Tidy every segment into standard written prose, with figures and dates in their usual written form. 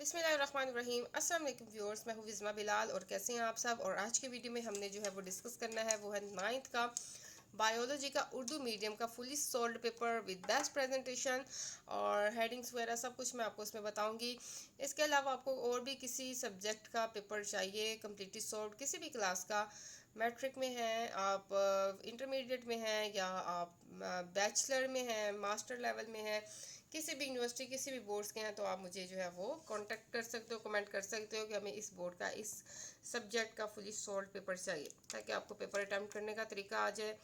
बिस्मिल्लाहिर्रहमानिर्रहीम। अस्सलाम वालेकुम व्यूअर्स, मैं हूँ विज़मा बिलाल और कैसे हैं आप सब। और आज के वीडियो में हमने जो है वो डिस्कस करना है वो है 9th का बायोलॉजी का उर्दू मीडियम का fully solved paper with best presentation और हेडिंग्स वगैरह सब कुछ मैं आपको इसमें बताऊंगी। इसके अलावा आपको और भी किसी सब्जेक्ट का पेपर चाहिए कम्प्लीटली सोल्ड किसी भी क्लास का, मैट्रिक में है, आप इंटरमीडिएट में हैं या आप बैचलर में हैं, मास्टर लेवल में है, किसी भी यूनिवर्सिटी किसी भी बोर्ड्स के हैं, तो आप मुझे जो है वो कांटेक्ट कर सकते हो, कमेंट कर सकते हो कि हमें इस बोर्ड का इस सब्जेक्ट का फुली सोल्ड पेपर चाहिए, ताकि आपको पेपर अटैम्प्ट करने का तरीका आ जाए,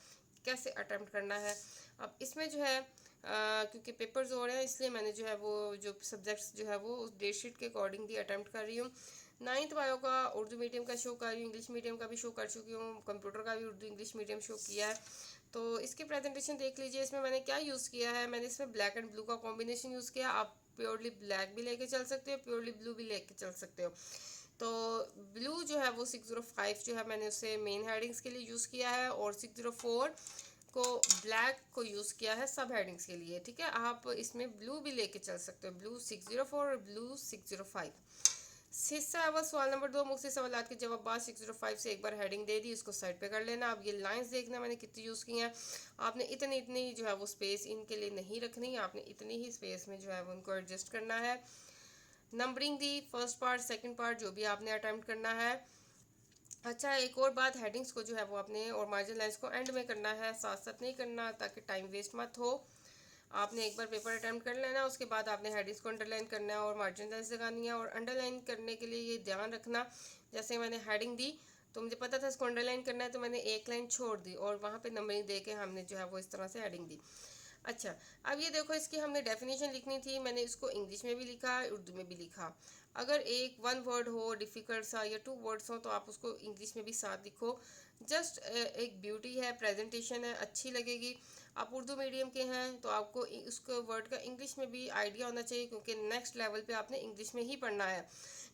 कैसे अटैम्प्ट करना है। अब इसमें जो है क्योंकि पेपर्स हो रहे हैं इसलिए मैंने जो है वो जो सब्जेक्ट्स जो है वो उस डेट शीट के अकॉर्डिंगली अटैम्प्ट कर रही हूँ। 9th बायो का उर्दू मीडियम का शो कर रही हूँ, इंग्लिश मीडियम का भी शो कर चुकी हूँ, कंप्यूटर का भी उर्दू इंग्लिश मीडियम शो किया है। तो इसकी प्रेजेंटेशन देख लीजिए। इसमें मैंने क्या यूज़ किया है, मैंने इसमें ब्लैक एंड ब्लू का कॉम्बिनेशन यूज़ किया। आप प्योरली ब्लैक भी लेके चल सकते हो, प्योरली ब्लू भी लेके चल सकते हो। तो ब्लू जो है वो 605 जो है मैंने उसे मेन हेडिंग्स के लिए यूज़ किया है और 604 को ब्लैक को यूज़ किया है सब हेडिंग्स के लिए। ठीक है, आप इसमें ब्लू भी लेके चल सकते हो, ब्लू 604 और ब्लू 605। हिस्सा अव्वल सवाल नंबर 2 मुख्तलिफ सवालात के जवाब बाद 605 से एक बार हेडिंग दे दी, इसको साइड पे कर लेना। अब ये लाइंस देखना मैंने कितनी यूज़ की हैं। आपने इतनी इतनी जो है वो स्पेस इनके लिए नहीं रखनी, आपने इतनी ही स्पेस में जो है वो उनको एडजस्ट करना है। Numbering the first part second part जो भी आपने अटैम्प्ट करना है। अच्छा, एक और बात, हेडिंग्स को जो है वो आपने और मार्जिन लाइंस को एंड में करना है, साथ साथ नहीं करना, ताकि टाइम वेस्ट मत हो। आपने एक बार पेपर अटैम्प्ट कर लेना, उसके बाद आपने हेडिंग्स को अंडरलाइन करना है और मार्जिन लाइंस लगानी है। और अंडरलाइन करने के लिए ये ध्यान रखना, जैसे मैंने हेडिंग दी तो मुझे पता था इसको अंडरलाइन करना है, तो मैंने एक लाइन छोड़ दी और वहाँ पे नंबरिंग दे के हमने जो है वो इस तरह से हेडिंग दी। अच्छा, अब ये देखो, इसकी हमने डेफिनेशन लिखनी थी, मैंने इसको इंग्लिश में भी लिखा उर्दू में भी लिखा। अगर एक वन वर्ड हो डिफ़िकल्ट सा या टू वर्ड्स हो तो आप उसको इंग्लिश में भी साथ लिखो। जस्ट एक ब्यूटी है, प्रेजेंटेशन है, अच्छी लगेगी। आप उर्दू मीडियम के हैं तो आपको उसको वर्ड का इंग्लिश में भी आइडिया होना चाहिए, क्योंकि नेक्स्ट लेवल पे आपने इंग्लिश में ही पढ़ना है।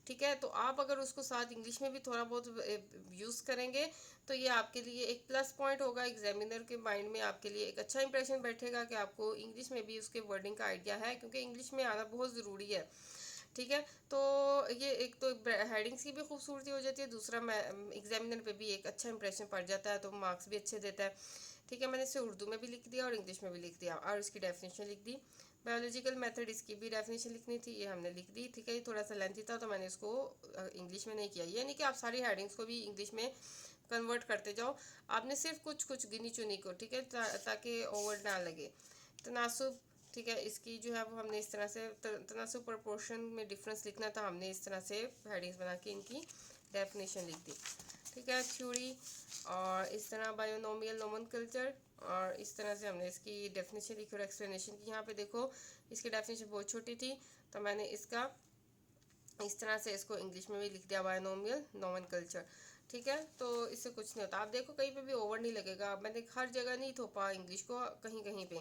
ठीक है, तो आप अगर उसको साथ इंग्लिश में भी थोड़ा बहुत यूज़ करेंगे तो ये आपके लिए एक प्लस पॉइंट होगा। एग्जामिनर के माइंड में आपके लिए एक अच्छा इंप्रेशन बैठेगा कि आपको इंग्लिश में भी उसके वर्डिंग का आइडिया है, क्योंकि इंग्लिश में आना बहुत ज़रूरी है। ठीक है, तो ये एक तो हेडिंग्स की भी खूबसूरती हो जाती है, दूसरा एग्जामिनर पे भी एक अच्छा इंप्रेशन पड़ जाता है, तो मार्क्स भी अच्छे देता है। ठीक है, मैंने इसे उर्दू में भी लिख दिया और इंग्लिश में भी लिख दिया और इसकी डेफिनेशन लिख दी। बायोलॉजिकल मेथड, इसकी भी डेफिनेशन लिखनी थी, ये हमने लिख दी। ठीक है, ये थोड़ा सा लेंथी था तो मैंने इसको इंग्लिश में नहीं किया। ये नहीं कि आप सारी हेडिंग्स को भी इंग्लिश में कन्वर्ट करते जाओ, आपने सिर्फ कुछ कुछ गिनी चुनी को, ठीक है, ताकि ओवर ना लगे। तनासुब, ठीक है, इसकी जो है वो हमने इस तरह से तनासुब प्रपोर्शन में डिफरेंस लिखना था, हमने इस तरह से हेडिंग्स बना के इनकी डेफिनेशन लिख दी। ठीक है, थ्योरी और इस तरह बायोनोमियल नोमेनक्लेचर, और इस तरह से हमने इसकी डेफिनेशन लिखी और एक्सप्लेनेशन की। यहाँ पे देखो इसकी डेफिनेशन बहुत छोटी थी तो मैंने इसका इस तरह से इसको इंग्लिश में भी लिख दिया, बायोनोमियल नोमेनक्लेचर। ठीक है, तो इससे कुछ नहीं होता। आप देखो कहीं पे भी ओवर नहीं लगेगा, मैंने हर जगह नहीं थोपा इंग्लिश को, कहीं कहीं पे।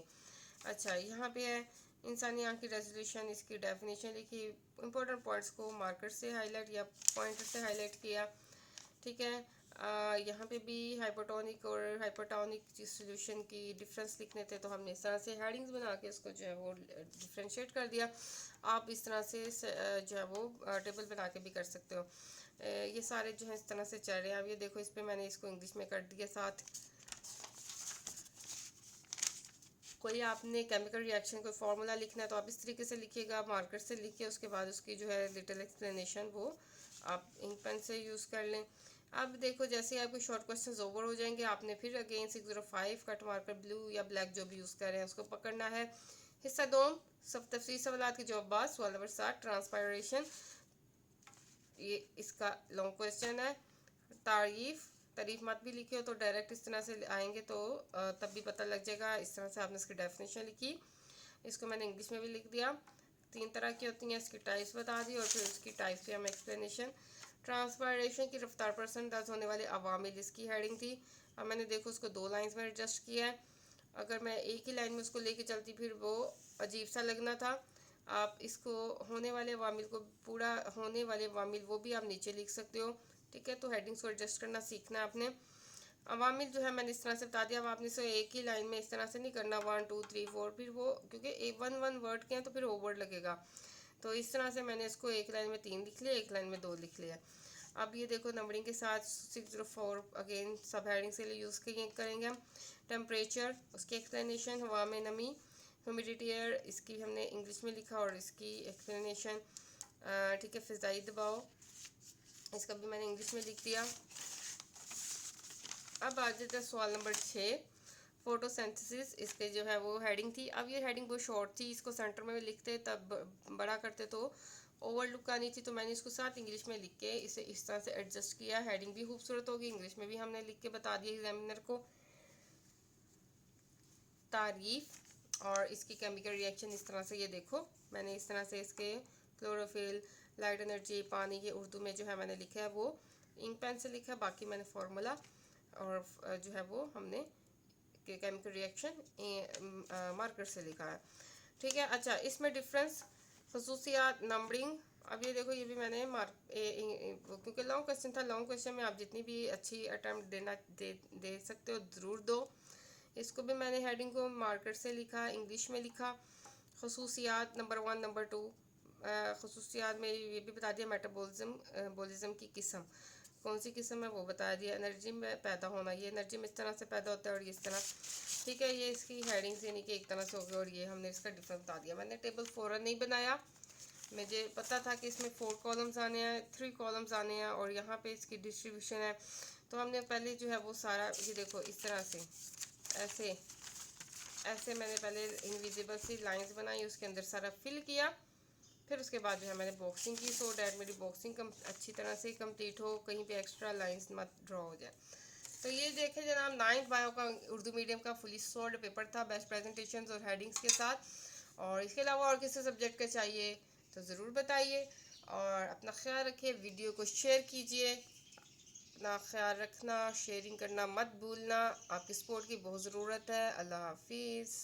अच्छा, यहाँ पे है इंसानी आँख की रेजोल्यूशन, इसकी डेफिनेशन लिखी, इंपॉर्टेंट पॉइंट्स को मार्कर से हाईलाइट या पॉइंटर से हाईलाइट किया। ठीक है, यहाँ पे भी हाइपोटोनिक और हाइपोटोनिक सोल्यूशन की डिफरेंस लिखने थे, तो हमने इस तरह से हेडिंग्स बना के इसको जो है वो डिफ्रेंशिएट कर दिया। आप इस तरह से जो है वो टेबल बना के भी कर सकते हो। ये सारे जो है इस तरह से चल रहे हैं। अब ये देखो, इस पर मैंने इसको इंग्लिश में कर दिया साथ। कोई आपने केमिकल रिएक्शन कोई फार्मूला लिखना है तो आप इस तरीके से लिखिएगा, मार्कर से लिखिए, उसके बाद उसकी जो है लिटिल एक्सप्लेनेशन वो आप इंक पेन से यूज़ कर लें। अब देखो, जैसे आपके शॉर्ट क्वेश्चंस ओवर हो जाएंगे, आपने फिर अगेन 605 कट मार्कर ब्लू या ब्लैक जो भी यूज़ कर रहे हैं उसको पकड़ना है। हिस्सा 2 सब तफसीली सवालात के जवाब बाद, सवाल नंबर 7 ट्रांसपायरेशन, ये इसका लॉन्ग क्वेश्चन है। तारीफ मत भी लिखे हो तो डायरेक्ट इस तरह से आएंगे तो तब भी पता लग जाएगा। इस तरह से आपने इसकी डेफिनेशन लिखी, इसको मैंने इंग्लिश में भी लिख दिया। 3 तरह की होती हैं, इसकी टाइप्स बता दी और फिर उसकी टाइप्स पे हम एक्सप्लेनेशन। ट्रांसपायरेशन की रफ्तार पर असरअंदाज होने वाले अवामिल, इसकी हेडिंग थी। अब मैंने देखो उसको 2 लाइन्स में एडजस्ट किया है। अगर मैं एक ही लाइन में उसको लेके चलती फिर वो अजीब सा लगना था। आप इसको होने वाले वामिल को, पूरा होने वाले वामिल वो भी आप नीचे लिख सकते हो। ठीक है, तो हेडिंग्स को एडजस्ट करना सीखना है आपने। अवामिल जो है मैंने इस तरह से बता दिया। अब आपने इसे एक ही लाइन में इस तरह से नहीं करना 1 2 3 4, फिर वो क्योंकि वन वन वर्ड के हैं तो फिर ओवर लगेगा। तो इस तरह से मैंने इसको एक लाइन में 3 लिख लिया, एक लाइन में 2 लिख लिया। अब ये देखो नंबरिंग के साथ 604 अगेन सब हेडिंग के लिए यूज़ करेंगे हम। टेम्परेचर, उसकी एक्सप्लेनेशन, हवा में नमी, ह्यूमिडिटी एयर, इसकी हमने इंग्लिश में लिखा और इसकी एक्सप्लेनेशन, ठीक है। फ़िज़ाई दबाव, इसका भी मैंने इंग्लिश में लिख दिया। अब आ जाता है सवाल नंबर 6, फोटोसिंथेसिस। इसके जो है वो हेडिंग थी। अब ये हेडिंग बहुत शॉर्ट थी, इसको सेंटर में लिखते तब बड़ा करते तो ओवरलुक आनी थी, तो मैंने इसको साथ इंग्लिश में लिख के इसे इस तरह से एडजस्ट किया। हेडिंग भी खूबसूरत होगी, इंग्लिश में भी हमने लिख के बता दिया एग्जामिनर को। तारीफ और इसकी केमिकल रिएक्शन इस तरह से, ये देखो मैंने इस तरह से इसके क्लोरोफिल, लाइट एनर्जी, पानी, ये उर्दू में जो है मैंने लिखा है वो इंक पेन से लिखा है, बाकी मैंने फार्मूला और जो है वो हमने केमिकल रिएक्शन मार्कर से लिखा है, ठीक है। अच्छा, इसमें डिफरेंस, खसूसियात, नंबरिंग। अब ये देखो, ये भी मैंने क्योंकि लॉन्ग क्वेश्चन था, लॉन्ग क्वेश्चन में आप जितनी भी अच्छी अटैम्प्ट दे सकते हो ज़रूर दो। इसको भी मैंने हेडिंग को मार्कर से लिखा, इंग्लिश में लिखा। खसूसियात नंबर 1, नंबर 2, खसूसियात में ये भी बता दिया, मेटाबॉलिज्म की किस्म कौन सी किस्म है वो बता दिया। एनर्जी में पैदा होना, ये एनर्जी में इस तरह से पैदा होता है और इस तरह, ठीक है। ये इसकी हेडिंग्स यानी कि एक तरह से हो गया और ये हमने इसका डिफरेंस बता दिया। मैंने टेबल फ़ौरन नहीं बनाया, मुझे पता था कि इसमें 4 कॉलम्स आने हैं, 3 कॉलम्स आने हैं और यहाँ पे इसकी डिस्ट्रीब्यूशन है, तो हमने पहले जो है वो सारा, ये देखो इस तरह से ऐसे ऐसे मैंने पहले इनविजिबल सी लाइंस बनाई, उसके अंदर सारा फिल किया, फिर उसके बाद जो है मैंने बॉक्सिंग की, सो डैट मेरी बॉक्सिंग अच्छी तरह से कंप्लीट हो, कहीं पे एक्स्ट्रा लाइंस मत ड्रॉ हो जाए। तो ये देखें जनाब, 9th बायो का उर्दू मीडियम का फुली सोल्ड पेपर था, बेस्ट प्रेजेंटेशंस और हेडिंग्स के साथ। और इसके अलावा और किसी सब्जेक्ट का चाहिए तो ज़रूर बताइए और अपना ख्याल रखिए, वीडियो को शेयर कीजिए, अपना ख्याल रखना, शेयरिंग करना मत भूलना, आपकी सपोर्ट की बहुत ज़रूरत है। अल्लाह हाफिज़।